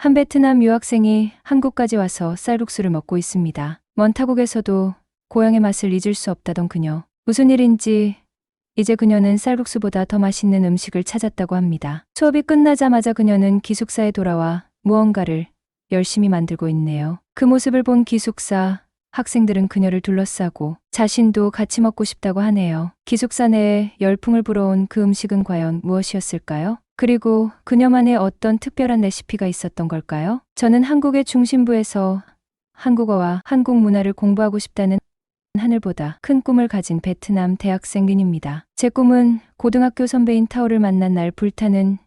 한 베트남 유학생이 한국까지 와서 쌀국수를 먹고 있습니다. 먼 타국에서도 고향의 맛을 잊을 수 없다던 그녀. 무슨 일인지 이제 그녀는 쌀국수보다 더 맛있는 음식을 찾았다고 합니다. 수업이 끝나자마자 그녀는 기숙사에 돌아와 무언가를 열심히 만들고 있네요. 그 모습을 본 기숙사 학생들은 그녀를 둘러싸고 자신도 같이 먹고 싶다고 하네요. 기숙사 내에 열풍을 불어온 그 음식은 과연 무엇이었을까요? 그리고 그녀만의 어떤 특별한 레시피가 있었던 걸까요? 저는 한국의 중심부에서 한국어와 한국 문화를 공부하고 싶다는 하늘보다 큰 꿈을 가진 베트남 대학생 린입니다. 제 꿈은 고등학교 선배인 타오를 만난 날 불타는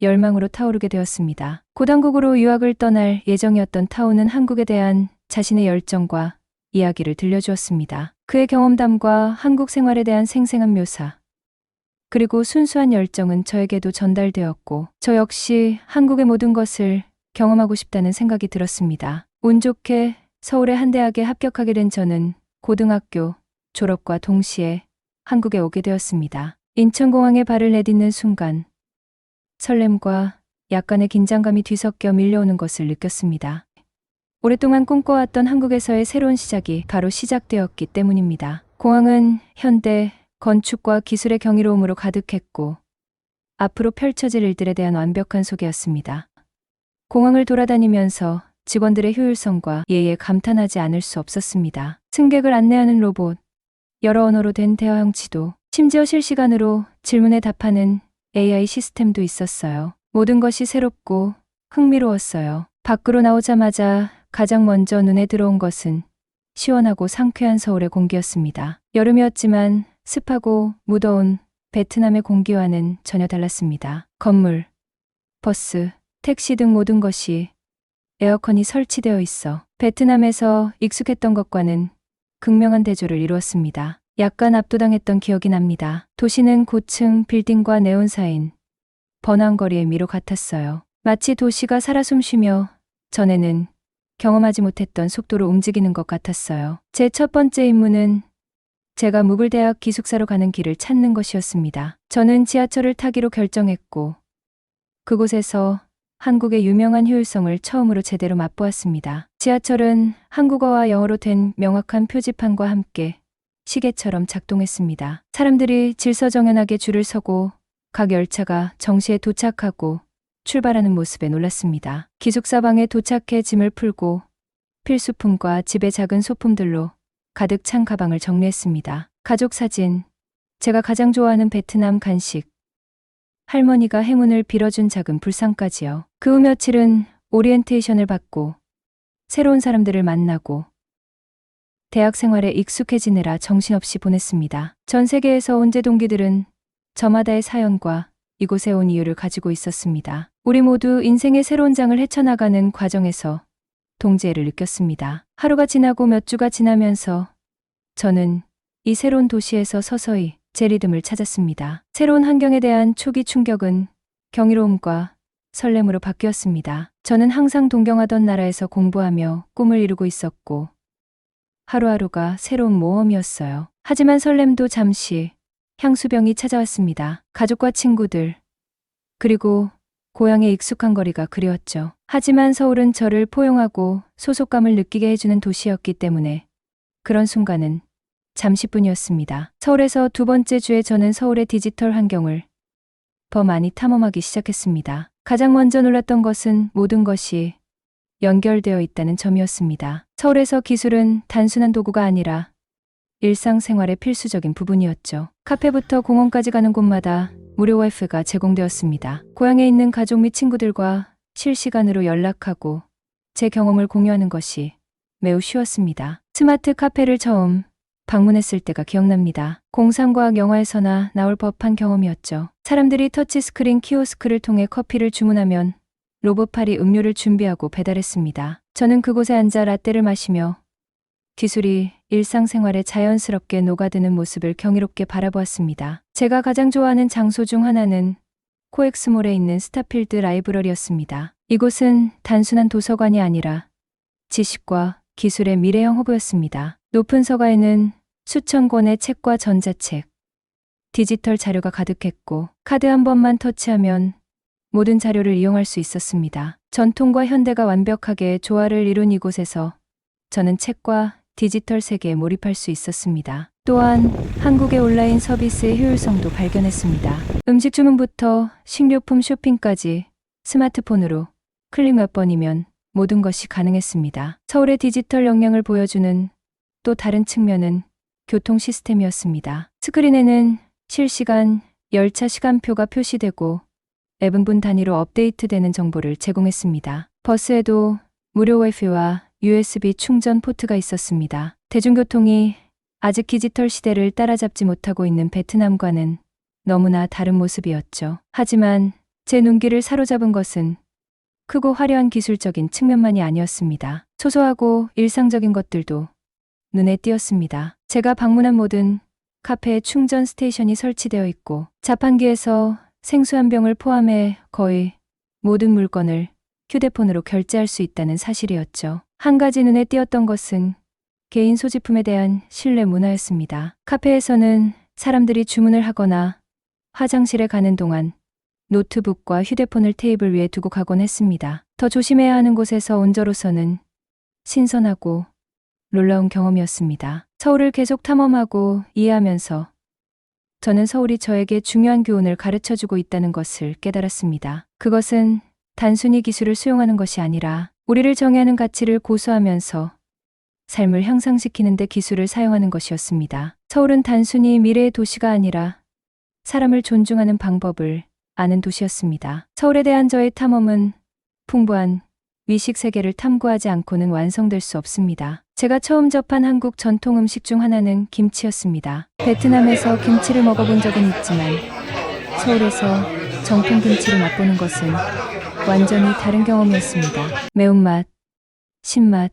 열망으로 타오르게 되었습니다. 고당국으로 유학을 떠날 예정이었던 타오는 한국에 대한 자신의 열정과 이야기를 들려주었습니다. 그의 경험담과 한국 생활에 대한 생생한 묘사, 그리고 순수한 열정은 저에게도 전달되었고 저 역시 한국의 모든 것을 경험하고 싶다는 생각이 들었습니다. 운 좋게 서울의 한 대학에 합격하게 된 저는 고등학교 졸업과 동시에 한국에 오게 되었습니다. 인천공항에 발을 내딛는 순간 설렘과 약간의 긴장감이 뒤섞여 밀려오는 것을 느꼈습니다. 오랫동안 꿈꿔왔던 한국에서의 새로운 시작이 바로 시작되었기 때문입니다. 공항은 현대, 건축과 기술의 경이로움으로 가득했고 앞으로 펼쳐질 일들에 대한 완벽한 소개였습니다. 공항을 돌아다니면서 직원들의 효율성과 예의에 감탄하지 않을 수 없었습니다. 승객을 안내하는 로봇, 여러 언어로 된 대화형 지도, 심지어 실시간으로 질문에 답하는 AI 시스템도 있었어요. 모든 것이 새롭고 흥미로웠어요. 밖으로 나오자마자 가장 먼저 눈에 들어온 것은 시원하고 상쾌한 서울의 공기였습니다. 여름이었지만 습하고 무더운 베트남의 공기와는 전혀 달랐습니다. 건물, 버스, 택시 등 모든 것이 에어컨이 설치되어 있어 베트남에서 익숙했던 것과는 극명한 대조를 이루었습니다. 약간 압도당했던 기억이 납니다. 도시는 고층 빌딩과 네온 사인 번화한 거리의 미로 같았어요. 마치 도시가 살아 숨쉬며 전에는 경험하지 못했던 속도로 움직이는 것 같았어요. 제 첫 번째 임무는 제가 무굴대학 기숙사로 가는 길을 찾는 것이었습니다. 저는 지하철을 타기로 결정했고 그곳에서 한국의 유명한 효율성을 처음으로 제대로 맛보았습니다. 지하철은 한국어와 영어로 된 명확한 표지판과 함께 시계처럼 작동했습니다. 사람들이 질서정연하게 줄을 서고 각 열차가 정시에 도착하고 출발하는 모습에 놀랐습니다. 기숙사 방에 도착해 짐을 풀고 필수품과 집의 작은 소품들로 가득 찬 가방을 정리했습니다. 가족 사진, 제가 가장 좋아하는 베트남 간식, 할머니가 행운을 빌어준 작은 불상까지요. 그 후 며칠은 오리엔테이션을 받고 새로운 사람들을 만나고 대학 생활에 익숙해지느라 정신없이 보냈습니다. 전 세계에서 온 제 동기들은 저마다의 사연과 이곳에 온 이유를 가지고 있었습니다. 우리 모두 인생의 새로운 장을 헤쳐나가는 과정에서 동지애를 느꼈습니다. 하루가 지나고 몇 주가 지나면서 저는 이 새로운 도시에서 서서히 제 리듬을 찾았습니다. 새로운 환경에 대한 초기 충격은 경이로움과 설렘으로 바뀌었습니다. 저는 항상 동경하던 나라에서 공부하며 꿈을 이루고 있었고 하루하루가 새로운 모험이었어요. 하지만 설렘도 잠시 향수병이 찾아왔습니다. 가족과 친구들, 그리고 고향의 익숙한 거리가 그리웠죠. 하지만 서울은 저를 포용하고 소속감을 느끼게 해주는 도시였기 때문에 그런 순간은 잠시뿐이었습니다. 서울에서 두 번째 주에 저는 서울의 디지털 환경을 더 많이 탐험하기 시작했습니다. 가장 먼저 놀랐던 것은 모든 것이 연결되어 있다는 점이었습니다. 서울에서 기술은 단순한 도구가 아니라 일상생활의 필수적인 부분이었죠. 카페부터 공원까지 가는 곳마다 무료 와이프가 제공되었습니다. 고향에 있는 가족 및 친구들과 실시간으로 연락하고 제 경험을 공유하는 것이 매우 쉬웠습니다. 스마트 카페를 처음 방문했을 때가 기억납니다. 공상과학 영화에서나 나올 법한 경험이었죠. 사람들이 터치스크린 키오스크를 통해 커피를 주문하면 로봇팔이 음료를 준비하고 배달했습니다. 저는 그곳에 앉아 라떼를 마시며 기술이 일상생활에 자연스럽게 녹아드는 모습을 경이롭게 바라보았습니다. 제가 가장 좋아하는 장소 중 하나는 코엑스몰에 있는 스타필드 라이브러리였습니다. 이곳은 단순한 도서관이 아니라 지식과 기술의 미래형 허브였습니다. 높은 서가에는 수천 권의 책과 전자책, 디지털 자료가 가득했고 카드 한 번만 터치하면 모든 자료를 이용할 수 있었습니다. 전통과 현대가 완벽하게 조화를 이룬 이곳에서 저는 책과 디지털 세계에 몰입할 수 있었습니다. 또한 한국의 온라인 서비스의 효율성도 발견했습니다. 음식 주문부터 식료품 쇼핑까지 스마트폰으로 클릭 몇 번이면 모든 것이 가능했습니다. 서울의 디지털 역량을 보여주는 또 다른 측면은 교통 시스템이었습니다. 스크린에는 실시간 열차 시간표가 표시되고 1분 단위로 업데이트되는 정보를 제공했습니다. 버스에도 무료 와이파이와 USB 충전 포트가 있었습니다. 대중교통이 아직 디지털 시대를 따라잡지 못하고 있는 베트남과는 너무나 다른 모습이었죠. 하지만 제 눈길을 사로잡은 것은 크고 화려한 기술적인 측면만이 아니었습니다. 소소하고 일상적인 것들도 눈에 띄었습니다. 제가 방문한 모든 카페에 충전 스테이션이 설치되어 있고 자판기에서 생수 한 병을 포함해 거의 모든 물건을 휴대폰으로 결제할 수 있다는 사실이었죠. 한 가지 눈에 띄었던 것은 개인 소지품에 대한 신뢰 문화였습니다. 카페에서는 사람들이 주문을 하거나 화장실에 가는 동안 노트북과 휴대폰을 테이블 위에 두고 가곤 했습니다. 더 조심해야 하는 곳에서 온 저로서는 신선하고 놀라운 경험이었습니다. 서울을 계속 탐험하고 이해하면서 저는 서울이 저에게 중요한 교훈을 가르쳐주고 있다는 것을 깨달았습니다. 그것은 단순히 기술을 수용하는 것이 아니라 우리를 정의하는 가치를 고수하면서 삶을 향상시키는 데 기술을 사용하는 것이었습니다. 서울은 단순히 미래의 도시가 아니라 사람을 존중하는 방법을 아는 도시였습니다. 서울에 대한 저의 탐험은 풍부한 미식 세계를 탐구하지 않고는 완성될 수 없습니다. 제가 처음 접한 한국 전통 음식 중 하나는 김치였습니다. 베트남에서 김치를 먹어본 적은 있지만 서울에서 정통 김치를 맛보는 것은 완전히 다른 경험이었습니다. 매운맛, 신맛,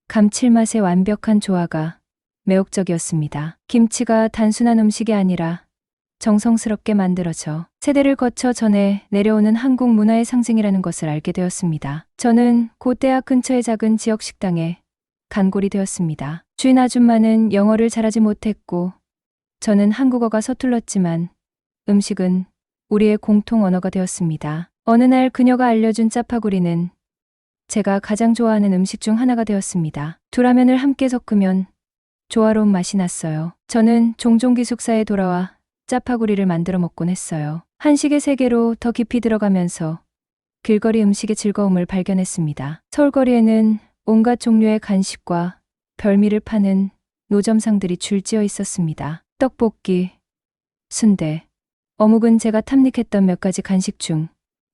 감칠맛의 완벽한 조화가 매혹적이었습니다. 김치가 단순한 음식이 아니라 정성스럽게 만들어져 세대를 거쳐 전해 내려오는 한국 문화의 상징이라는 것을 알게 되었습니다. 저는 고 대학 근처의 작은 지역 식당에 간골이 되었습니다. 주인 아줌마는 영어를 잘하지 못했고 저는 한국어가 서툴렀지만 음식은 우리의 공통 언어가 되었습니다. 어느 날 그녀가 알려준 짜파구리는 제가 가장 좋아하는 음식 중 하나가 되었습니다. 두 라면을 함께 섞으면 조화로운 맛이 났어요. 저는 종종 기숙사에 돌아와 짜파구리를 만들어 먹곤 했어요. 한식의 세계로 더 깊이 들어가면서 길거리 음식의 즐거움을 발견했습니다. 서울거리에는 온갖 종류의 간식과 별미를 파는 노점상들이 줄지어 있었습니다. 떡볶이, 순대, 어묵은 제가 탐닉했던 몇 가지 간식 중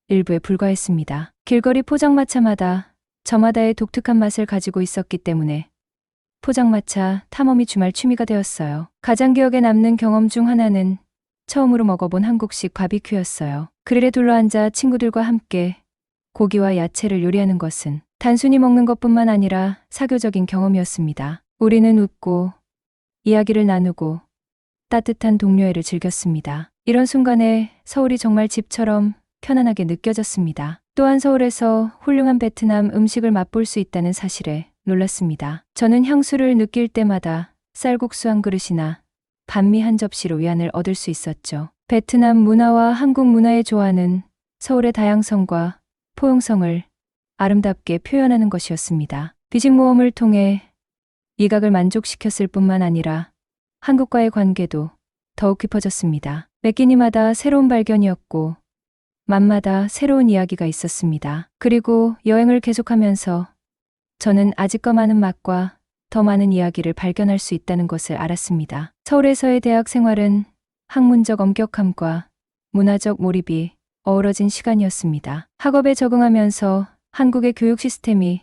일부에 불과했습니다. 길거리 포장마차마다 저마다의 독특한 맛을 가지고 있었기 때문에 포장마차 탐험이 주말 취미가 되었어요. 가장 기억에 남는 경험 중 하나는 처음으로 먹어본 한국식 바비큐였어요. 그릴에 둘러앉아 친구들과 함께 고기와 야채를 요리하는 것은 단순히 먹는 것뿐만 아니라 사교적인 경험이었습니다. 우리는 웃고 이야기를 나누고 따뜻한 동료애를 즐겼습니다. 이런 순간에 서울이 정말 집처럼 편안하게 느껴졌습니다. 또한 서울에서 훌륭한 베트남 음식을 맛볼 수 있다는 사실에 놀랐습니다. 저는 향수를 느낄 때마다 쌀국수 한 그릇이나 반미 한 접시로 위안을 얻을 수 있었죠. 베트남 문화와 한국 문화의 조화는 서울의 다양성과 포용성을 아름답게 표현하는 것이었습니다. 비직 모험을 통해 미각을 만족시켰을 뿐만 아니라 한국과의 관계도 더욱 깊어졌습니다. 매 끼니마다 새로운 발견이었고 맛마다 새로운 이야기가 있었습니다. 그리고 여행을 계속하면서 저는 아직과 많은 맛과 더 많은 이야기를 발견할 수 있다는 것을 알았습니다. 서울에서의 대학 생활은 학문적 엄격함과 문화적 몰입이 어우러진 시간이었습니다. 학업에 적응하면서 한국의 교육 시스템이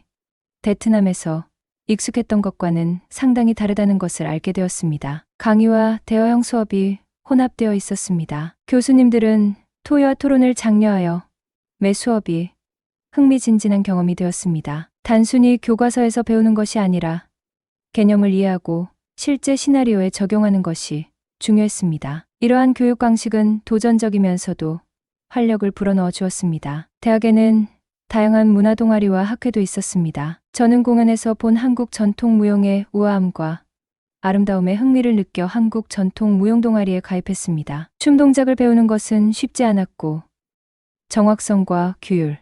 베트남에서 익숙했던 것과는 상당히 다르다는 것을 알게 되었습니다. 강의와 대화형 수업이 혼합되어 있었습니다. 교수님들은 토의와 토론을 장려하여 매 수업이 흥미진진한 경험이 되었습니다. 단순히 교과서에서 배우는 것이 아니라 개념을 이해하고 실제 시나리오에 적용하는 것이 중요했습니다. 이러한 교육 방식은 도전적이면서도 활력을 불어넣어 주었습니다. 대학에는 다양한 문화 동아리와 학회도 있었습니다. 저는 공연에서 본 한국 전통 무용의 우아함과 아름다움에 흥미를 느껴 한국 전통 무용 동아리에 가입했습니다. 춤 동작을 배우는 것은 쉽지 않았고 정확성과 규율,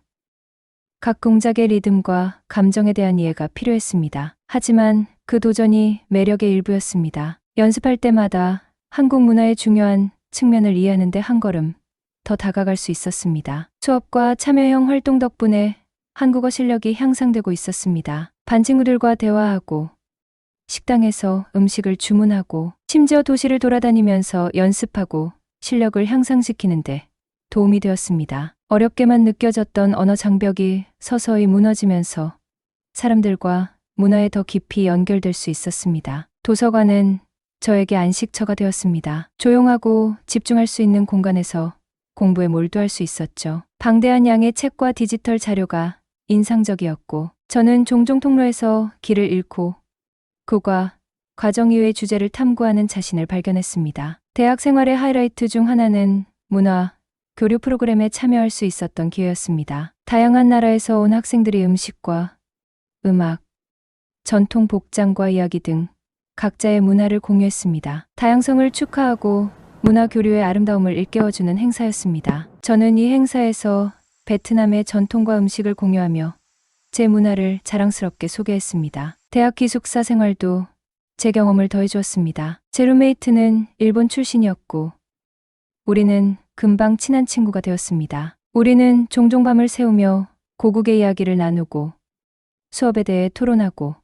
각 동작의 리듬과 감정에 대한 이해가 필요했습니다. 하지만 그 도전이 매력의 일부였습니다. 연습할 때마다 한국 문화의 중요한 측면을 이해하는 데 한 걸음 더 다가갈 수 있었습니다. 수업과 참여형 활동 덕분에 한국어 실력이 향상되고 있었습니다. 반 친구들과 대화하고 식당에서 음식을 주문하고 심지어 도시를 돌아다니면서 연습하고 실력을 향상시키는데 도움이 되었습니다. 어렵게만 느껴졌던 언어 장벽이 서서히 무너지면서 사람들과 문화에 더 깊이 연결될 수 있었습니다. 도서관은 저에게 안식처가 되었습니다. 조용하고 집중할 수 있는 공간에서 공부에 몰두할 수 있었죠. 방대한 양의 책과 디지털 자료가 인상적이었고 저는 종종 통로에서 길을 잃고 교과, 과정 이외의 주제를 탐구하는 자신을 발견했습니다. 대학 생활의 하이라이트 중 하나는 문화, 교류 프로그램에 참여할 수 있었던 기회였습니다. 다양한 나라에서 온 학생들이 음식과 음악, 전통 복장과 이야기 등 각자의 문화를 공유했습니다. 다양성을 축하하고 문화 교류의 아름다움을 일깨워주는 행사였습니다. 저는 이 행사에서 베트남의 전통과 음식을 공유하며 제 문화를 자랑스럽게 소개했습니다. 대학 기숙사 생활도 제 경험을 더해주었습니다. 제 룸메이트는 일본 출신이었고 우리는 금방 친한 친구가 되었습니다. 우리는 종종 밤을 새우며 고국의 이야기를 나누고 수업에 대해 토론하고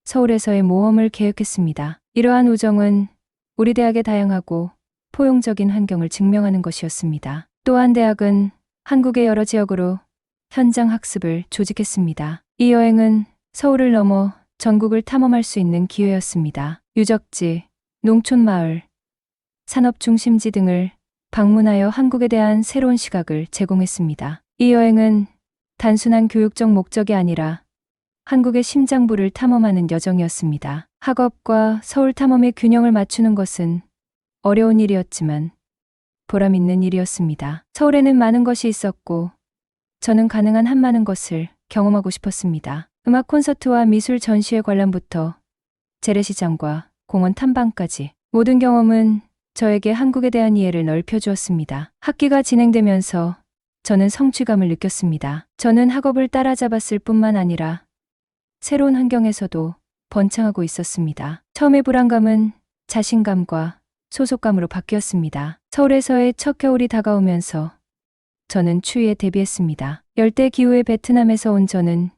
서울에서의 모험을 계획했습니다. 이러한 우정은 우리 대학의 다양하고 포용적인 환경을 증명하는 것이었습니다. 또한 대학은 한국의 여러 지역으로 현장 학습을 조직했습니다. 이 여행은 서울을 넘어 전국을 탐험할 수 있는 기회였습니다. 유적지, 농촌 마을, 산업 중심지 등을 방문하여 한국에 대한 새로운 시각을 제공했습니다. 이 여행은 단순한 교육적 목적이 아니라 한국의 심장부를 탐험하는 여정이었습니다. 학업과 서울 탐험의 균형을 맞추는 것은 어려운 일이었지만 보람 있는 일이었습니다. 서울에는 많은 것이 있었고 저는 가능한 한 많은 것을 경험하고 싶었습니다. 음악 콘서트와 미술 전시회 관람부터 재래시장과 공원 탐방까지 모든 경험은 저에게 한국에 대한 이해를 넓혀주었습니다. 학기가 진행되면서 저는 성취감을 느꼈습니다. 저는 학업을 따라잡았을 뿐만 아니라 새로운 환경에서도 번창하고 있었습니다. 처음의 불안감은 자신감과 소속감으로 바뀌었습니다. 서울에서의 첫 겨울이 다가오면서 저는 추위에 대비했습니다. 열대 기후의 베트남에서 온 저는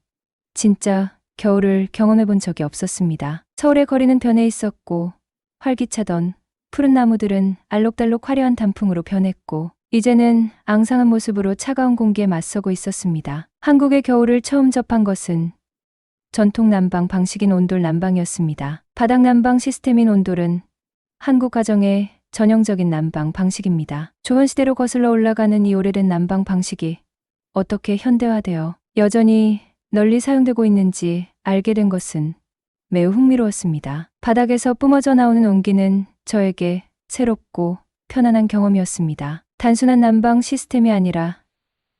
진짜 겨울을 경험해 본 적이 없었습니다. 서울의 거리는 변해 있었고 활기차던 푸른 나무들은 알록달록 화려한 단풍으로 변했고 이제는 앙상한 모습으로 차가운 공기에 맞서고 있었습니다. 한국의 겨울을 처음 접한 것은 전통 난방 방식인 온돌 난방이었습니다. 바닥 난방 시스템인 온돌은 한국 가정의 전형적인 난방 방식입니다. 조선시대로 거슬러 올라가는 이 오래된 난방 방식이 어떻게 현대화되어 여전히 널리 사용되고 있는지 알게 된 것은 매우 흥미로웠습니다. 바닥에서 뿜어져 나오는 온기는 저에게 새롭고 편안한 경험이었습니다. 단순한 난방 시스템이 아니라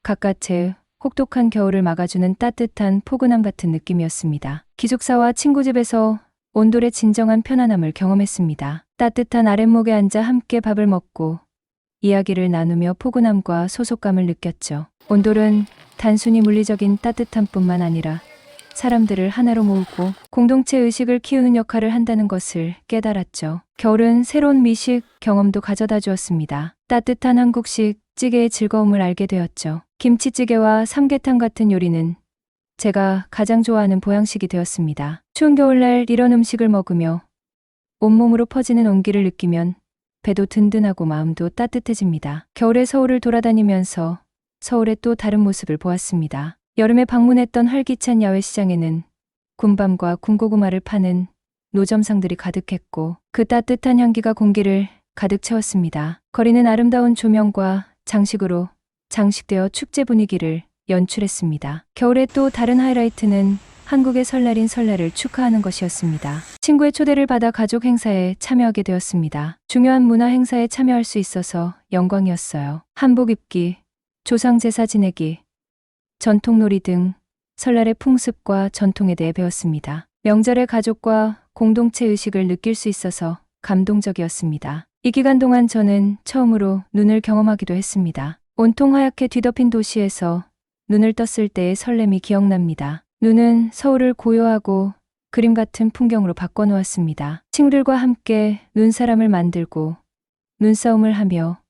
바깥의 혹독한 겨울을 막아주는 따뜻한 포근함 같은 느낌이었습니다. 기숙사와 친구 집에서 온돌의 진정한 편안함을 경험했습니다. 따뜻한 아랫목에 앉아 함께 밥을 먹고 이야기를 나누며 포근함과 소속감을 느꼈죠. 온돌은 단순히 물리적인 따뜻함뿐만 아니라 사람들을 하나로 모으고 공동체 의식을 키우는 역할을 한다는 것을 깨달았죠. 겨울은 새로운 미식 경험도 가져다 주었습니다. 따뜻한 한국식 찌개의 즐거움을 알게 되었죠. 김치찌개와 삼계탕 같은 요리는 제가 가장 좋아하는 보양식이 되었습니다. 추운 겨울날 이런 음식을 먹으며 온몸으로 퍼지는 온기를 느끼면 배도 든든하고 마음도 따뜻해집니다. 겨울에 서울을 돌아다니면서 서울의 또 다른 모습을 보았습니다. 여름에 방문했던 활기찬 야외 시장에는 군밤과 군고구마를 파는 노점상들이 가득했고 그 따뜻한 향기가 공기를 가득 채웠습니다. 거리는 아름다운 조명과 장식으로 장식되어 축제 분위기를 연출했습니다. 겨울의 또 다른 하이라이트는 한국의 설날인 설날을 축하하는 것이었습니다. 친구의 초대를 받아 가족 행사에 참여하게 되었습니다. 중요한 문화 행사에 참여할 수 있어서 영광이었어요. 한복 입기, 조상 제사 지내기, 전통놀이 등 설날의 풍습과 전통에 대해 배웠습니다. 명절에 가족과 공동체 의식을 느낄 수 있어서 감동적이었습니다. 이 기간 동안 저는 처음으로 눈을 경험하기도 했습니다. 온통 하얗게 뒤덮인 도시에서 눈을 떴을 때의 설렘이 기억납니다. 눈은 서울을 고요하고 그림 같은 풍경으로 바꿔놓았습니다. 친구들과 함께 눈사람을 만들고 눈싸움을 하며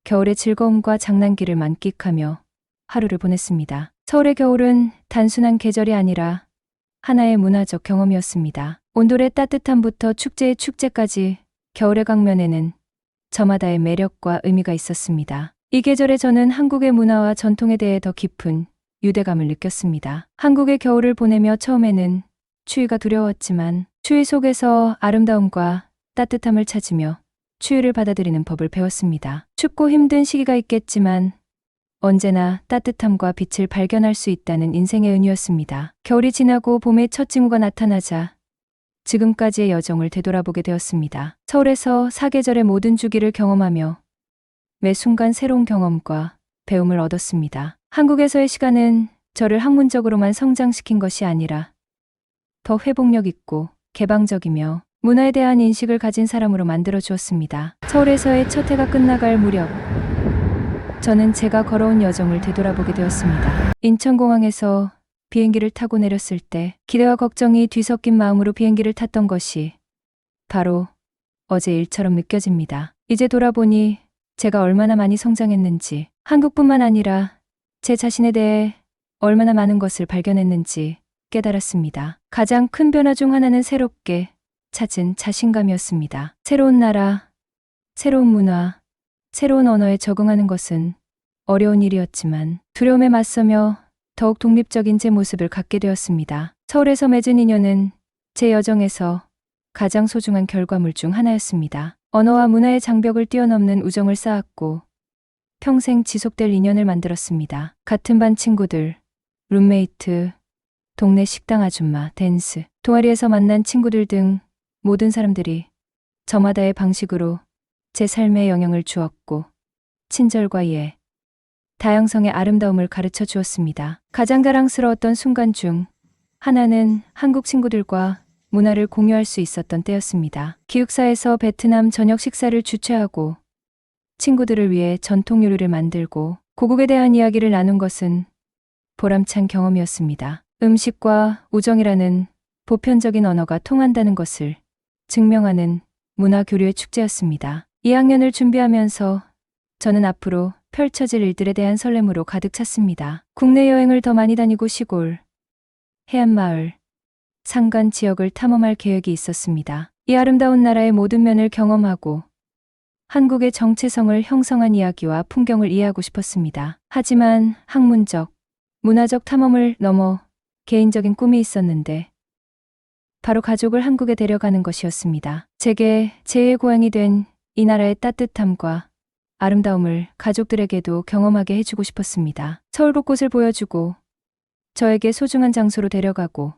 겨울의 즐거움과 장난기를 만끽하며 하루를 보냈습니다. 서울의 겨울은 단순한 계절이 아니라 하나의 문화적 경험이었습니다. 온돌의 따뜻함부터 축제의 축제까지 겨울의 강면에는 저마다의 매력과 의미가 있었습니다. 이 계절에 저는 한국의 문화와 전통에 대해 더 깊은 유대감을 느꼈습니다. 한국의 겨울을 보내며 처음에는 추위가 두려웠지만 추위 속에서 아름다움과 따뜻함을 찾으며 추위를 받아들이는 법을 배웠습니다. 춥고 힘든 시기가 있겠지만 언제나 따뜻함과 빛을 발견할 수 있다는 인생의 은유였습니다. 겨울이 지나고 봄의 첫 징후가 나타나자 지금까지의 여정을 되돌아보게 되었습니다. 서울에서 사계절의 모든 주기를 경험하며 매 순간 새로운 경험과 배움을 얻었습니다. 한국에서의 시간은 저를 학문적으로만 성장시킨 것이 아니라 더 회복력 있고 개방적이며 문화에 대한 인식을 가진 사람으로 만들어 주었습니다. 서울에서의 첫 해가 끝나갈 무렵 저는 제가 걸어온 여정을 되돌아보게 되었습니다. 인천공항에서 비행기를 타고 내렸을 때 기대와 걱정이 뒤섞인 마음으로 비행기를 탔던 것이 바로 어제 일처럼 느껴집니다. 이제 돌아보니 제가 얼마나 많이 성장했는지, 한국뿐만 아니라 제 자신에 대해 얼마나 많은 것을 발견했는지 깨달았습니다. 가장 큰 변화 중 하나는 새롭게 찾은 자신감이었습니다. 새로운 나라, 새로운 문화, 새로운 언어에 적응하는 것은 어려운 일이었지만 두려움에 맞서며 더욱 독립적인 제 모습을 갖게 되었습니다. 서울에서 맺은 인연은 제 여정에서 가장 소중한 결과물 중 하나였습니다. 언어와 문화의 장벽을 뛰어넘는 우정을 쌓았고 평생 지속될 인연을 만들었습니다. 같은 반 친구들, 룸메이트, 동네 식당 아줌마, 댄스, 동아리에서 만난 친구들 등 모든 사람들이 저마다의 방식으로 제 삶에 영향을 주었고 친절과 이해, 다양성의 아름다움을 가르쳐 주었습니다. 가장 자랑스러웠던 순간 중 하나는 한국 친구들과 문화를 공유할 수 있었던 때였습니다. 기숙사에서 베트남 저녁 식사를 주최하고 친구들을 위해 전통 요리를 만들고 고국에 대한 이야기를 나눈 것은 보람찬 경험이었습니다. 음식과 우정이라는 보편적인 언어가 통한다는 것을 증명하는 문화 교류의 축제였습니다. 2학년을 준비하면서 저는 앞으로 펼쳐질 일들에 대한 설렘으로 가득 찼습니다. 국내 여행을 더 많이 다니고 시골, 해안마을, 산간 지역을 탐험할 계획이 있었습니다. 이 아름다운 나라의 모든 면을 경험하고 한국의 정체성을 형성한 이야기와 풍경을 이해하고 싶었습니다. 하지만 학문적, 문화적 탐험을 넘어 개인적인 꿈이 있었는데 바로 가족을 한국에 데려가는 것이었습니다. 제게 제2의 고향이 된 이 나라의 따뜻함과 아름다움을 가족들에게도 경험하게 해주고 싶었습니다. 서울 곳곳을 보여주고 저에게 소중한 장소로 데려가고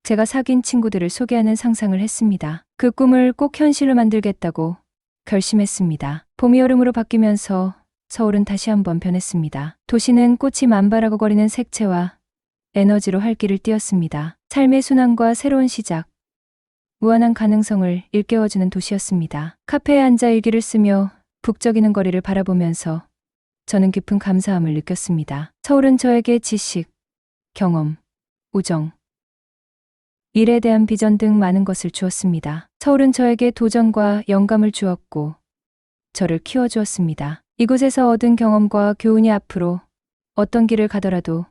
제가 사귄 친구들을 소개하는 상상을 했습니다. 그 꿈을 꼭 현실로 만들겠다고 결심했습니다. 봄이 여름으로 바뀌면서 서울은 다시 한번 변했습니다. 도시는 꽃이 만발하고 거리는 색채와 에너지로 활기를 띠었습니다. 삶의 순환과 새로운 시작, 무한한 가능성을 일깨워주는 도시였습니다. 카페에 앉아 일기를 쓰며 북적이는 거리를 바라보면서 저는 깊은 감사함을 느꼈습니다. 서울은 저에게 지식, 경험, 우정, 일에 대한 비전 등 많은 것을 주었습니다. 서울은 저에게 도전과 영감을 주었고 저를 키워주었습니다. 이곳에서 얻은 경험과 교훈이 앞으로 어떤 길을 가더라도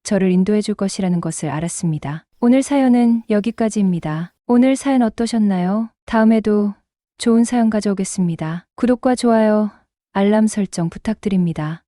저를 인도해 줄 것이라는 것을 알았습니다. 오늘 사연은 여기까지입니다. 오늘 사연 어떠셨나요? 다음에도 좋은 사연 가져오겠습니다. 구독과 좋아요, 알람 설정 부탁드립니다.